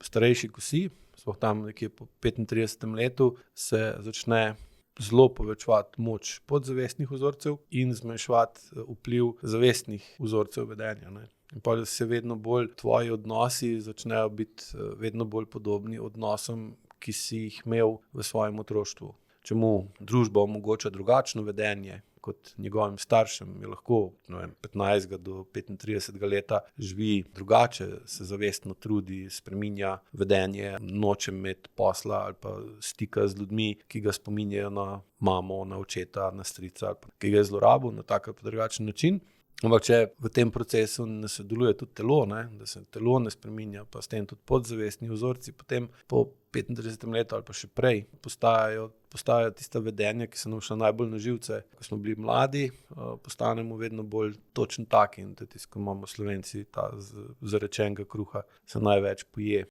starejši, ko si, sploh tam nekje po 35. letu, se začne zelo povečevati moč podzavestnih vzorcev in zmanjševati vpliv zavestnih vzorcev vedenja, ne. In pol se vedno bolj tvoji odnosi začnejo biti vedno bolj podobni odnosom, ki si jih imel v svojem otroštvu. Če mu družba omogoča drugačno vedenje kot njegovim staršem, je lahko 15 do 35 leta živi drugače, se zavestno trudi, spreminja vedenje, noče imeti posla ali pa stika z ljudmi, ki ga spominjajo na mamo, na očeta, na strica, ali pa ki ga je zlorabil na tak ali pa drugačen način. Ampak če v tem procesu ne sodeluje tudi telo, ne, da se telo ne spreminja, pa s tem tudi podzavestni vzorci, potem po 35. letu ali pa še prej postajajo tista vedenja, ki so nam šla najbolj na živce. Ko smo bili mladi, postanemo vedno bolj točno taki in tudi, ko imamo Slovenci ta zarečenega kruha, se največ poje.